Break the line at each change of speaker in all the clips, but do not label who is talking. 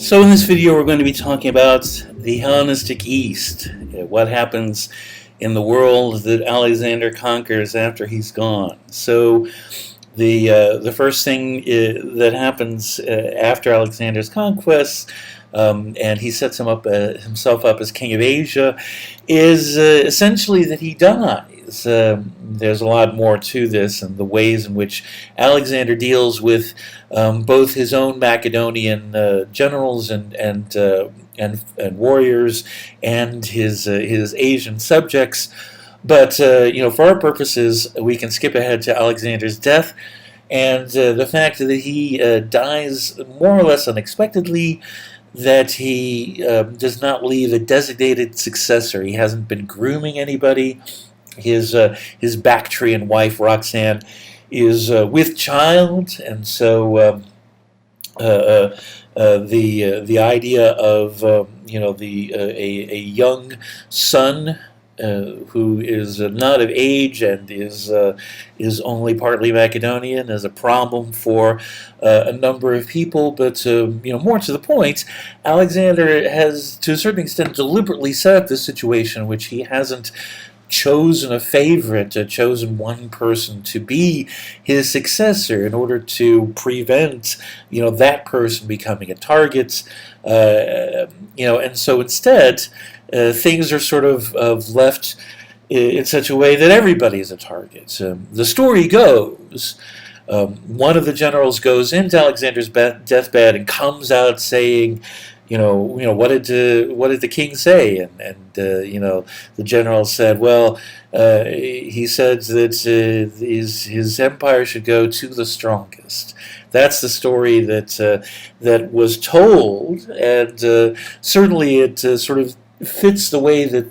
So in this video we're going to be talking about the Hellenistic East, what happens in the world that Alexander conquers after he's gone. So the first thing that happens after Alexander's conquests, and he sets himself up as king of Asia, is essentially that he dies. There's a lot more to this, and the ways in which Alexander deals with both his own Macedonian generals and warriors, and his Asian subjects. But for our purposes, we can skip ahead to Alexander's death, and the fact that he dies more or less unexpectedly, that he does not leave a designated successor. He hasn't been grooming anybody. His Bactrian wife Roxanne is with child, and so the idea of a young son who is not of age and is only partly Macedonian is a problem for a number of people. But more to the point, Alexander has, to a certain extent, deliberately set up this situation in which he hasn't chosen a favorite, chosen one person to be his successor in order to prevent that person becoming a target. And so instead, things are sort of left in such a way that everybody is a target. The story goes, one of the generals goes into Alexander's deathbed and comes out saying, what did the king say? And the general said, well, he said that his empire should go to the strongest. That's the story that was told, and certainly it sort of fits the way that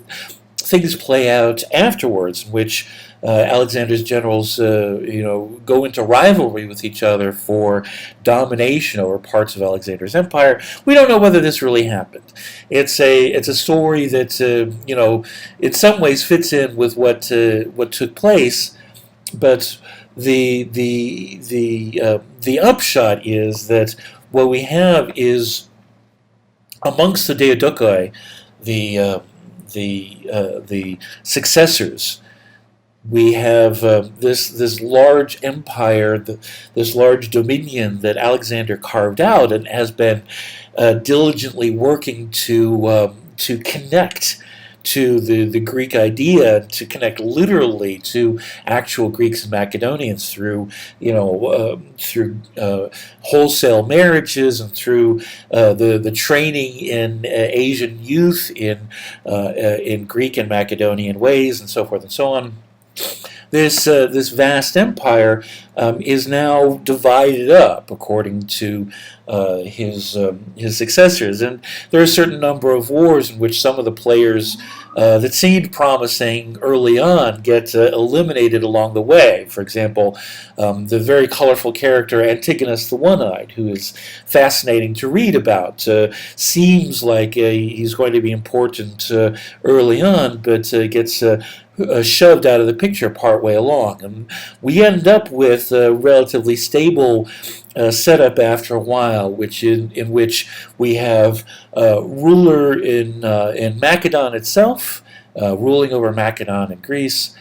things play out afterwards, in which Alexander's generals, go into rivalry with each other for domination over parts of Alexander's empire. We don't know whether this really happened. It's a story that in some ways fits in with what took place, but the upshot is that what we have is, amongst the Diadochi, the successors, we have this large empire, this large dominion that Alexander carved out and has been diligently working to connect to the Greek idea, to connect literally to actual Greeks and Macedonians through wholesale marriages and through the training in Asian youth in Greek and Macedonian ways, and so forth and so on. This vast empire is now divided up according to his successors, and there are a certain number of wars in which some of the players that seemed promising early on get eliminated along the way. For example, the very colorful character Antigonus the One-Eyed, who is fascinating to read about, seems like he's going to be important early on, but gets shoved out of the picture partway along, and we end up with a relatively stable setup after a while, in which we have ruler in Macedon itself, ruling over Macedon and Greece.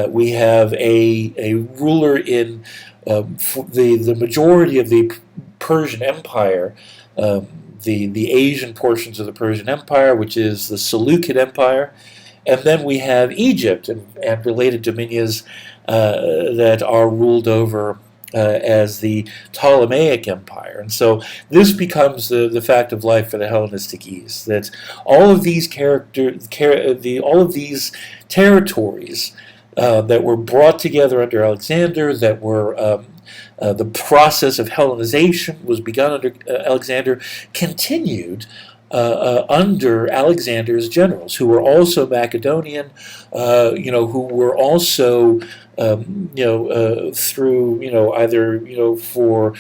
We have a ruler in the majority of the Persian Empire, the Asian portions of the Persian Empire, which is the Seleucid Empire. And then we have Egypt and related dominions that are ruled over as the Ptolemaic Empire. And so this becomes the fact of life for the Hellenistic East, that all of these territories that were brought together under Alexander, that were the process of Hellenization was begun under Alexander, continued under Alexander's generals, who were also Macedonian, who were also, through, either, for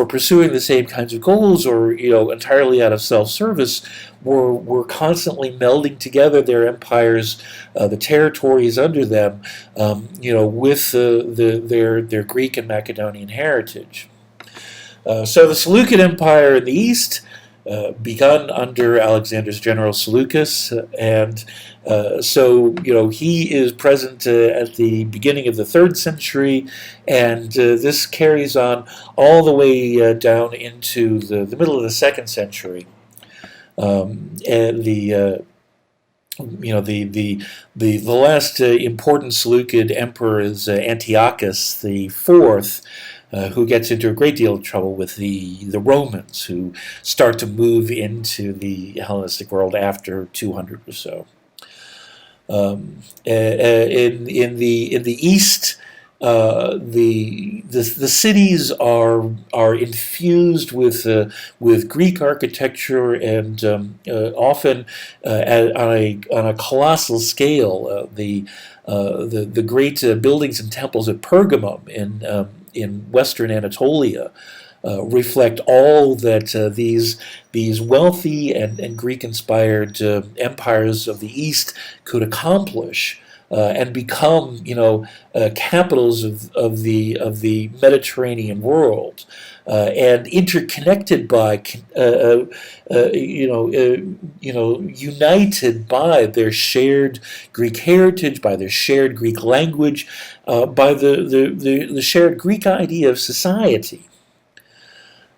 pursuing the same kinds of goals or, entirely out of self-service, were constantly melding together their empires, the territories under them, with their Greek and Macedonian heritage. So the Seleucid Empire in the east begun under Alexander's general Seleucus, and so he is present at the beginning of the 3rd century, and this carries on all the way down into the middle of the 2nd century. And the last important Seleucid emperor is Antiochus the Fourth, who gets into a great deal of trouble with the Romans, who start to move into the Hellenistic world after 200 or so. In the East, the cities are infused with Greek architecture, and often on a colossal scale. The great buildings and temples at Pergamum in western Anatolia reflect all that these wealthy and Greek-inspired empires of the East could accomplish. And become, capitals of the Mediterranean world, and interconnected by, united by their shared Greek heritage, by their shared Greek language, by the shared Greek idea of society.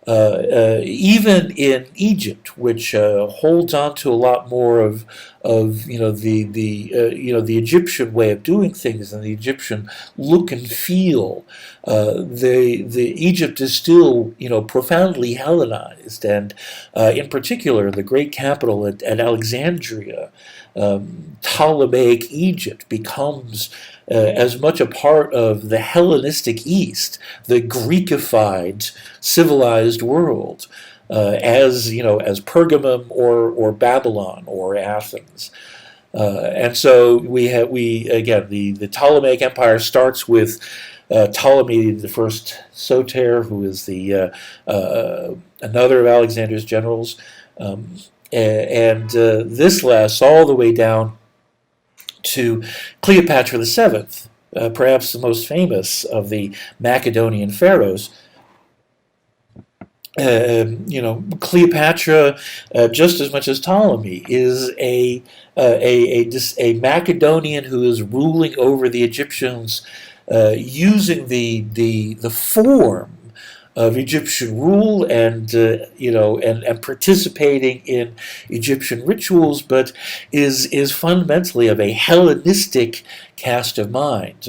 Even in Egypt, which holds on to a lot more of the Egyptian way of doing things and the Egyptian look and feel, the Egypt is still profoundly Hellenized, and in particular the great capital at Alexandria, Ptolemaic Egypt, becomes as much a part of the Hellenistic East, the Greekified, civilized world, as Pergamum or Babylon or Athens. And so the Ptolemaic Empire starts with Ptolemy the First Soter, who is another of Alexander's generals, and this lasts all the way down to Cleopatra VII, perhaps the most famous of the Macedonian pharaohs. Cleopatra, just as much as Ptolemy, is a Macedonian who is ruling over the Egyptians, using the form of Egyptian rule, and participating in Egyptian rituals, but is fundamentally of a Hellenistic cast of mind,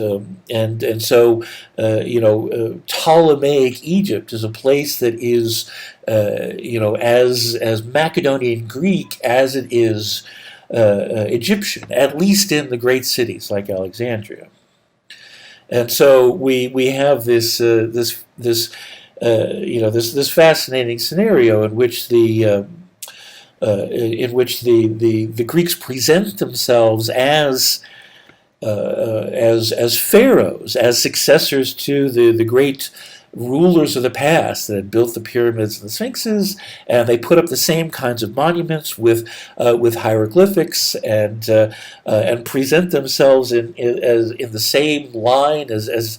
and so Ptolemaic Egypt is a place that is as Macedonian Greek as it is Egyptian, at least in the great cities like Alexandria. And so we have this fascinating scenario in which the Greeks present themselves as pharaohs, as successors to the great rulers of the past that had built the pyramids and the sphinxes, and they put up the same kinds of monuments with hieroglyphics, and present themselves in the same line as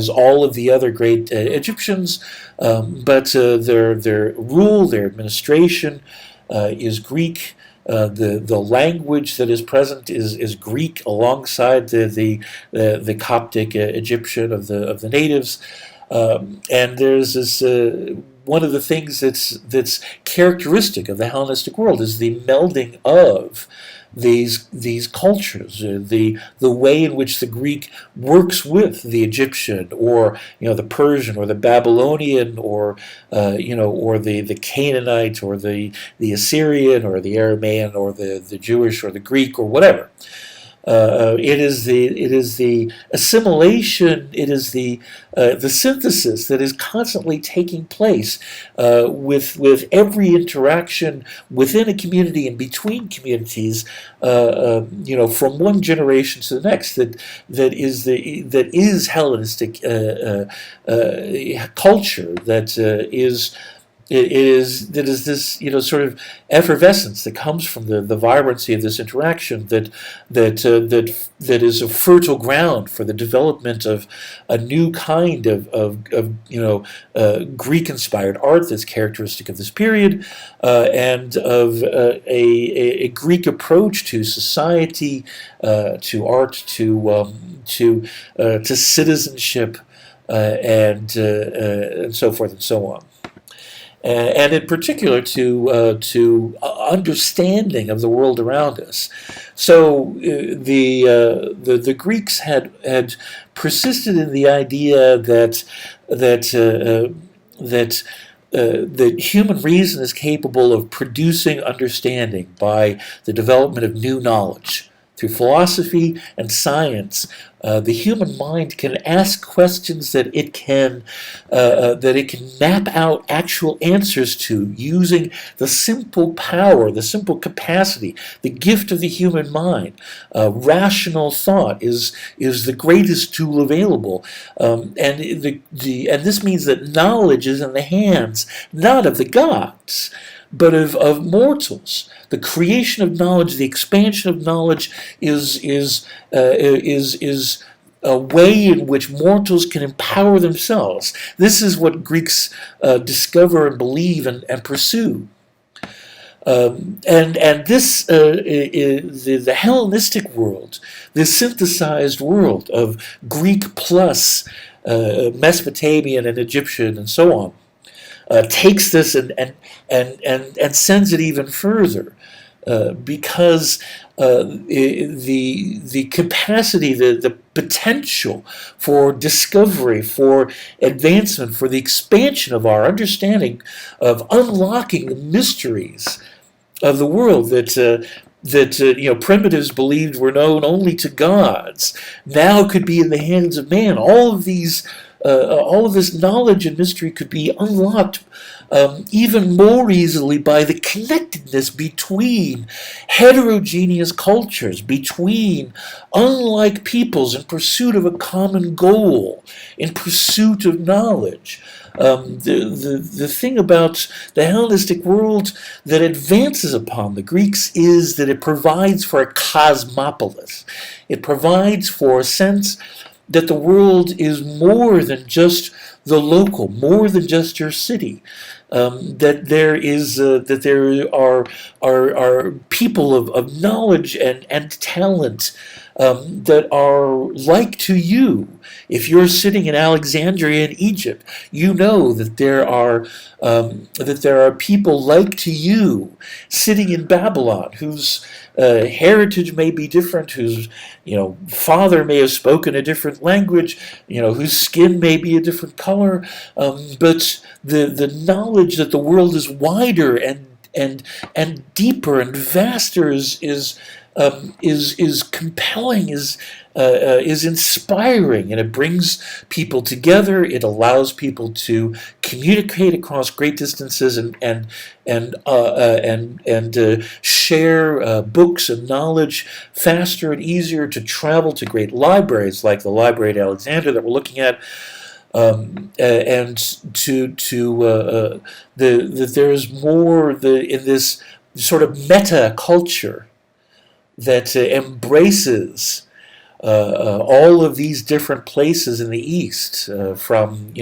all of the other great Egyptians, but their rule, their administration is Greek. The language that is present is Greek alongside the Coptic Egyptian of the natives. And there's this one of the things that's characteristic of the Hellenistic world is the melding of these cultures, the way in which the Greek works with the Egyptian, or the Persian, or the Babylonian, or the Canaanite, or the Assyrian, or the Aramaean, or the Jewish, or the Greek, or whatever. It is the assimilation. It is the synthesis that is constantly taking place with every interaction within a community and between communities. From one generation to the next. That is Hellenistic culture. That is it is this sort of effervescence that comes from the vibrancy of this interaction that is a fertile ground for the development of a new kind of Greek-inspired art that's characteristic of this period, and of a Greek approach to society, to art, to citizenship, and so forth and so on. And in particular to understanding of the world around us. So the Greeks had persisted in the idea that human reason is capable of producing understanding by the development of new knowledge. Through philosophy and science, the human mind can ask questions that it can map out actual answers to, using the simple power, the simple capacity, the gift of the human mind. Rational thought is the greatest tool available, and this means that knowledge is in the hands not of the gods, but of mortals. The creation of knowledge, the expansion of knowledge, is a way in which mortals can empower themselves. This is what Greeks discover and believe and pursue. And this the Hellenistic world, this synthesized world of Greek plus Mesopotamian and Egyptian and so on, takes this and sends it even further, because the capacity, the potential for discovery, for advancement, for the expansion of our understanding, of unlocking the mysteries of the world that primitives believed were known only to gods, now could be in the hands of man. All of this knowledge and mystery could be unlocked even more easily by the connectedness between heterogeneous cultures, between unlike peoples in pursuit of a common goal, in pursuit of knowledge. The thing about the Hellenistic world that advances upon the Greeks is that it provides for a cosmopolis. It provides for a sense that the world is more than just the local, more than just your city. That there are people of knowledge and talent that are like to you. If you're sitting in Alexandria in Egypt, you know that there are people like to you sitting in Babylon, whose heritage may be different, whose father may have spoken a different language, whose skin may be a different color, but the knowledge that the world is wider and deeper and vaster is compelling, is inspiring, and it brings people together. It allows people to communicate across great distances and share books and knowledge faster and easier, to travel to great libraries like the library at Alexandria that we're looking at. And that there is more in this sort of meta culture that embraces all of these different places in the East, from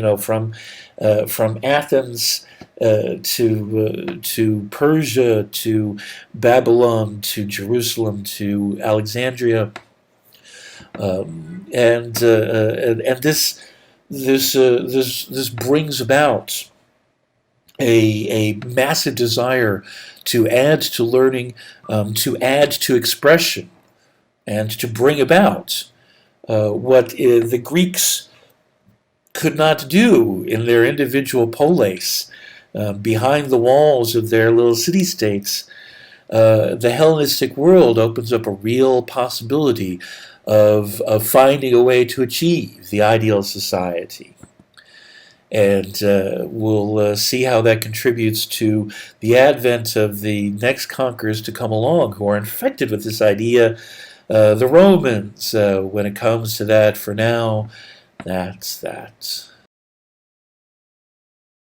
Athens to Persia, to Babylon, to Jerusalem, to Alexandria, and this brings about a massive desire to add to learning, to add to expression, and to bring about what the Greeks could not do in their individual polis, behind the walls of their little city-states. The Hellenistic world opens up a real possibility of finding a way to achieve the ideal society. And we'll see how that contributes to the advent of the next conquerors to come along, who are infected with this idea. The Romans, when it comes to that, for now, that's that.